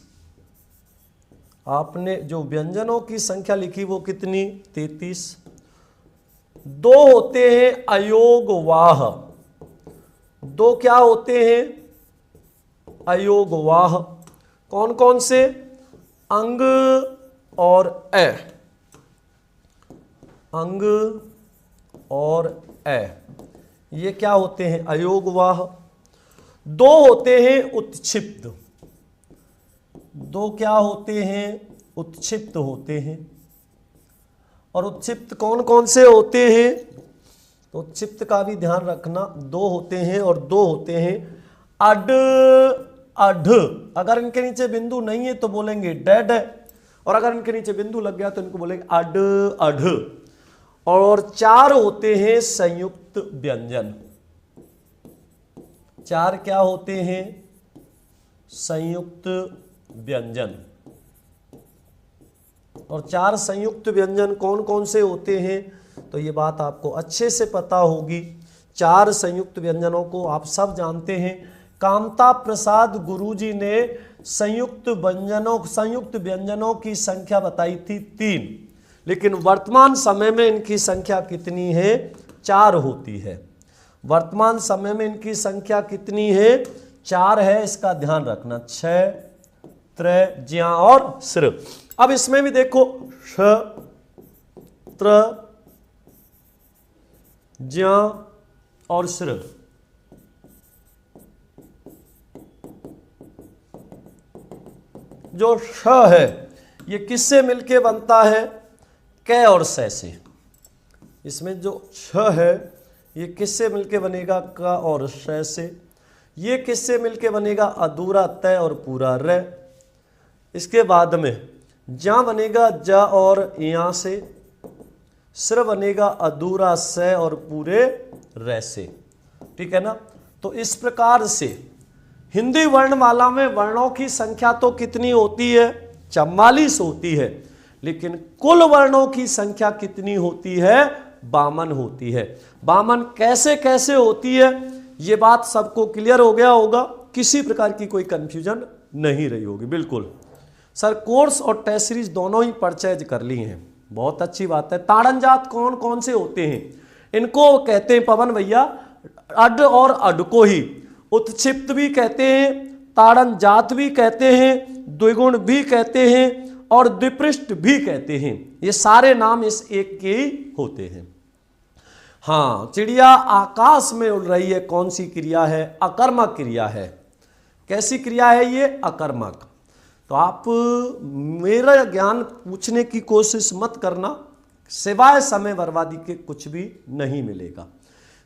[SPEAKER 1] आपने जो व्यंजनों की संख्या लिखी वो कितनी? 33। दो होते हैं अयोगवाह। दो क्या होते हैं? अयोगवाह। कौन कौन से? अंग और ए। अंग और ए, ये क्या होते हैं? अयोगवाह। दो होते हैं उत्क्षिप्त। दो क्या होते हैं? उत्क्षिप्त होते हैं। और उत्क्षिप्त कौन कौन से होते हैं? तो उत्क्षिप्त का भी ध्यान रखना। दो होते हैं और दो होते हैं अड अढ। अगर इनके नीचे बिंदु नहीं है तो बोलेंगे डेड, और अगर इनके नीचे बिंदु लग गया तो इनको बोलेंगे अड अढ। और 4 होते हैं संयुक्त व्यंजन। 4 क्या होते हैं? संयुक्त व्यंजन। और 4 संयुक्त व्यंजन कौन कौन से होते हैं? तो ये बात आपको अच्छे से पता होगी। 4 संयुक्त व्यंजनों को आप सब जानते हैं। कामता प्रसाद गुरुजी ने संयुक्त व्यंजनों की संख्या बताई थी 3, लेकिन वर्तमान समय में इनकी संख्या कितनी है? 4 होती है। वर्तमान समय में इनकी संख्या कितनी है? 4 है। इसका ध्यान रखना। 6, त्र, ज्या और श्र। अब इसमें भी देखो श, त्र, ज्या और श्र। जो श है ये किससे मिलके बनता है? कै और सै से। इसमें जो श है ये किससे मिलके बनेगा? क और श से। ये किससे मिलके बनेगा? अधूरा तय और पूरा र। इसके बाद में जा बनेगा ज और या से। श्र बनेगा अधूरा स और पूरे र से। ठीक है ना। तो इस प्रकार से हिंदी वर्णमाला में वर्णों की संख्या तो कितनी होती है? 44 होती है, लेकिन कुल वर्णों की संख्या कितनी होती है? 52 होती है। 52 कैसे कैसे होती है ये बात सबको क्लियर हो गया होगा, किसी प्रकार की कोई कंफ्यूजन नहीं रही होगी। बिल्कुल सर, कोर्स और टेस्ट सीरीज दोनों ही परचेज कर ली हैं, बहुत अच्छी बात है। ताड़न जात कौन कौन से होते हैं? इनको कहते हैं पवन भैया अड और अड को ही उत्क्षिप्त भी कहते हैं, ताड़न जात भी कहते हैं, द्विगुण भी कहते हैं और द्विपृष्ठ भी कहते हैं। ये सारे नाम इस एक के ही होते हैं। हाँ, चिड़िया आकाश में उड़ रही है, कौन सी क्रिया है? अकर्मक क्रिया है। कैसी क्रिया है ये? अकर्मक। तो आप मेरा ज्ञान पूछने की कोशिश मत करना, सिवाय समय बर्बादी के कुछ भी नहीं मिलेगा।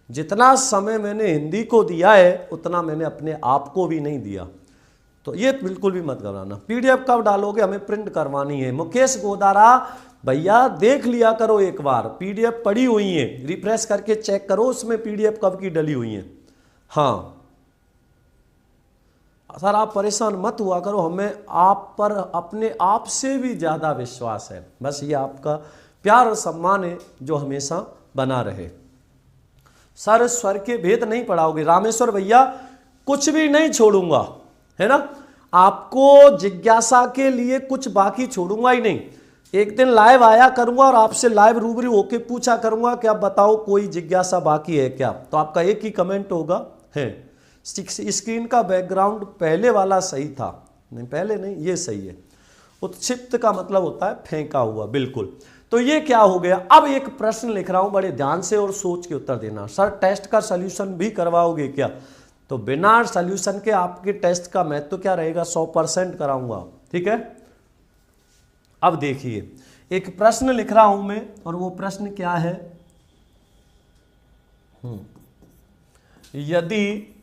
[SPEAKER 1] जितना समय मैंने हिंदी को दिया है उतना मैंने अपने आप को भी नहीं दिया, तो ये बिल्कुल भी मत कराना। पीडीएफ कब डालोगे? हमें प्रिंट करवानी है। मुकेश गोदारा भैया देख लिया करो, एक बार पीडीएफ पड़ी हुई है, रिफ्रेश करके चेक करो उसमें पीडीएफ कब की डली हुई है। हाँ सर, आप परेशान मत हुआ करो, हमें आप पर अपने आप से भी ज़्यादा विश्वास है। बस ये आपका प्यार और सम्मान है जो हमेशा बना रहे। सर, स्वर के भेद नहीं पढ़ाओगे? रामेश्वर भैया कुछ भी नहीं छोड़ूंगा, है ना। आपको जिज्ञासा के लिए कुछ बाकी छोड़ूंगा ही नहीं। एक दिन लाइव आया करूंगा और आपसे लाइव रूबरू होके पूछा करूंगा कि आप बताओ कोई जिज्ञासा बाकी है क्या? तो आपका एक ही कमेंट होगा है। स्क्रीन का बैकग्राउंड पहले वाला सही था, नहीं पहले नहीं, ये सही है। उत्क्षिप्त का मतलब होता है फेंका हुआ, बिल्कुल। तो ये क्या हो गया? अब एक प्रश्न लिख रहा हूं, बड़े ध्यान से और सोच के उत्तर देना। सर, टेस्ट का सॉल्यूशन भी करवाओगे क्या? तो बिना सॉल्यूशन के आपके टेस्ट का महत्व क्या रहेगा? 100% कराऊंगा। ठीक है। अब देखिए, एक प्रश्न लिख रहा हूं मैं, और वो प्रश्न क्या है? यदि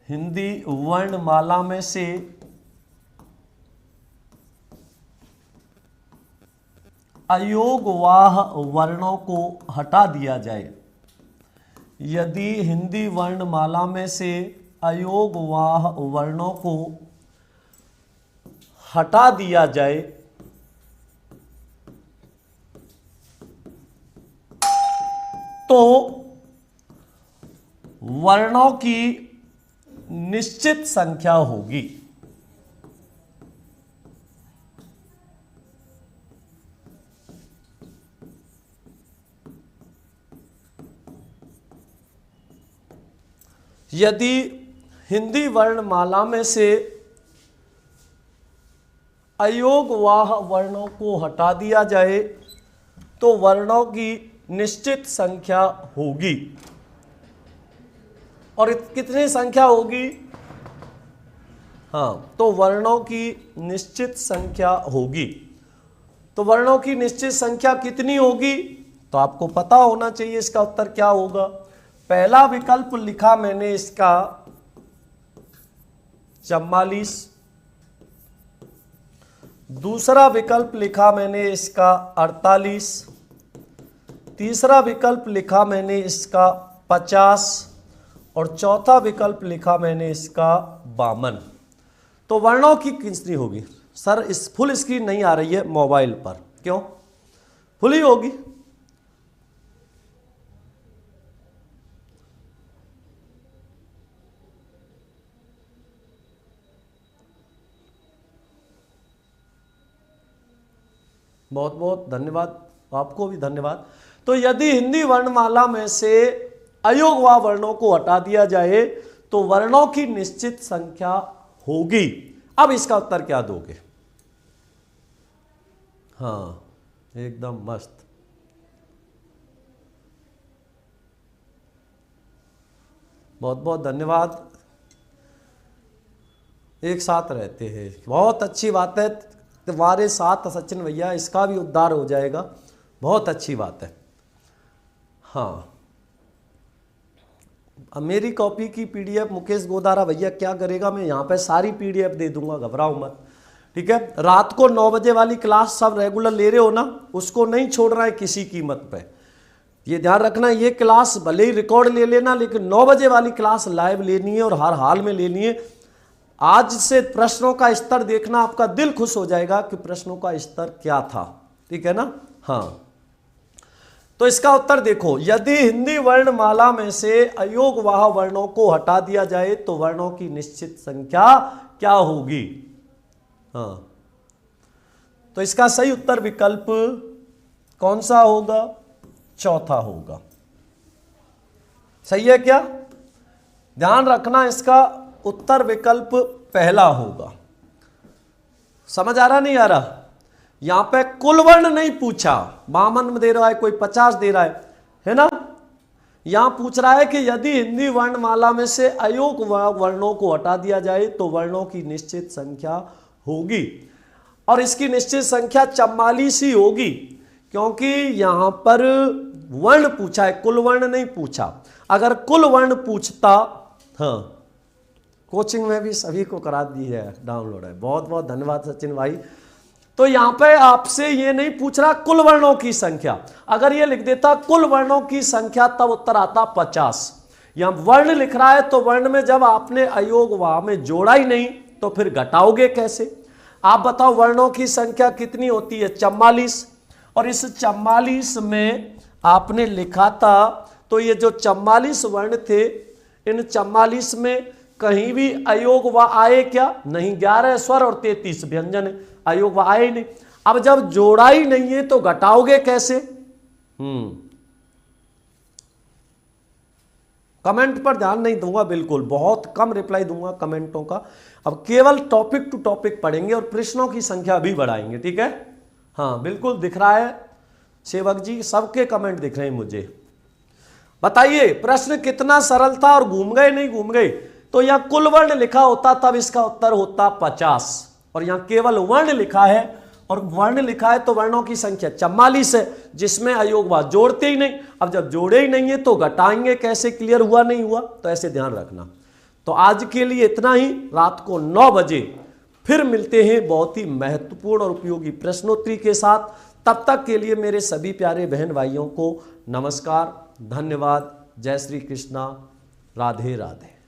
[SPEAKER 1] हिंदी वर्णमाला में से अयोगवाह वर्णों को हटा दिया जाए, यदि हिंदी वर्णमाला में से अयोगवाह वर्णों को हटा दिया जाए तो वर्णों की निश्चित संख्या होगी। यदि हिंदी वर्णमाला में से अयोगवाह वर्णों को हटा दिया जाए तो वर्णों की निश्चित संख्या होगी। और कितनी संख्या होगी? हाँ, तो वर्णों की निश्चित संख्या होगी। तो वर्णों की निश्चित संख्या कितनी होगी? तो आपको पता होना चाहिए इसका उत्तर क्या होगा। पहला विकल्प लिखा मैंने इसका 44, दूसरा विकल्प लिखा मैंने इसका 48, तीसरा विकल्प लिखा मैंने इसका 50 और चौथा विकल्प लिखा मैंने इसका 52। तो वर्णों की कितनी होगी? सर, इस फुल स्क्रीन नहीं आ रही है मोबाइल पर, क्यों? फुल ही होगी। बहुत बहुत धन्यवाद, आपको भी धन्यवाद। तो यदि हिंदी वर्णमाला में से अयोगवाह वर्णों को हटा दिया जाए तो वर्णों की निश्चित संख्या होगी। अब इसका उत्तर क्या दोगे? हाँ, एकदम मस्त। बहुत बहुत धन्यवाद। एक साथ रहते हैं, बहुत अच्छी बात है। तुम्हारे साथ सचिन भैया, इसका भी उद्धार हो जाएगा, बहुत अच्छी बात है। हाँ, अब मेरी कॉपी की पीडीएफ मुकेश गोदारा भैया क्या करेगा, मैं यहाँ पे सारी पीडीएफ दे दूंगा, घबराओ मत, ठीक है। रात को 9 बजे वाली क्लास सब रेगुलर ले रहे हो ना, उसको नहीं छोड़ना है किसी कीमत पे, ये ध्यान रखना। ये क्लास भले ही रिकॉर्ड ले लेना, लेकिन 9 बजे वाली क्लास लाइव लेनी है और हर हाल में लेनी है। आज से प्रश्नों का स्तर देखना, आपका दिल खुश हो जाएगा कि प्रश्नों का स्तर क्या था, ठीक है ना। हाँ, तो इसका उत्तर देखो, यदि हिंदी वर्णमाला में से अयोगवाह वर्णों को हटा दिया जाए तो वर्णों की निश्चित संख्या क्या होगी? हाँ, तो इसका सही उत्तर विकल्प कौन सा होगा? चौथा होगा। सही है क्या? ध्यान रखना, इसका उत्तर विकल्प पहला होगा। समझ आ रहा नहीं आ रहा? यहां पे कुल वर्ण नहीं पूछा, 52 दे रहा है, कोई 50 दे रहा है ना। यहां पूछ रहा है कि यदि हिंदी वर्णमाला में से अयोग वर्णों को हटा दिया जाए तो वर्णों की निश्चित संख्या होगी, और इसकी निश्चित संख्या 44 ही होगी, क्योंकि यहां पर वर्ण पूछा है, कुल वर्ण नहीं पूछा। अगर कुल वर्ण पूछता, हाँ, कोचिंग में भी सभी को करा दी है, डाउनलोड है, बहुत बहुत धन्यवाद सचिन भाई। तो यहां पे आपसे ये नहीं पूछ रहा कुल वर्णों की संख्या, अगर ये लिख देता कुल वर्णों की संख्या तब उत्तर आता 50। यहां वर्ण लिख रहा है, तो वर्ण में जब आपने अयोगवाह में जोड़ा ही नहीं तो फिर घटाओगे कैसे? आप बताओ, वर्णों की संख्या कितनी होती है? 44, और इस 44 में आपने लिखा था, तो ये जो 44 वर्ण थे, इन 44 में कहीं भी अयोगवाह आए क्या? नहीं, 11 स्वर और 33 व्यंजन है, अयोगवाह आए ही नहीं। अब जब जोड़ा ही नहीं है तो घटाओगे कैसे? कमेंट पर ध्यान नहीं दूंगा, बिल्कुल बहुत कम रिप्लाई दूंगा कमेंटों का। अब केवल टॉपिक टू टॉपिक पढ़ेंगे और प्रश्नों की संख्या भी बढ़ाएंगे, ठीक है। हाँ, बिल्कुल दिख रहा है सेवक जी, सबके कमेंट दिख रहे हैं मुझे। बताइए, प्रश्न कितना सरल था और घूम गए नहीं घूम गए? तो यहां कुल वर्ण लिखा होता तब इसका उत्तर होता 50, और यहां केवल वर्ण लिखा है, और वर्ण लिखा है तो वर्णों की संख्या 44 है, जिसमें अयोगवाह जोड़ते ही नहीं। अब जब जोड़े ही नहीं है तो घटाएंगे कैसे? क्लियर हुआ नहीं हुआ? तो ऐसे ध्यान रखना। तो आज के लिए इतना ही। रात को 9 बजे फिर मिलते हैं बहुत ही महत्वपूर्ण और उपयोगी प्रश्नोत्तरी के साथ। तब तक के लिए मेरे सभी प्यारे बहन भाइयों को नमस्कार, धन्यवाद, जय श्री कृष्णा, राधे राधे।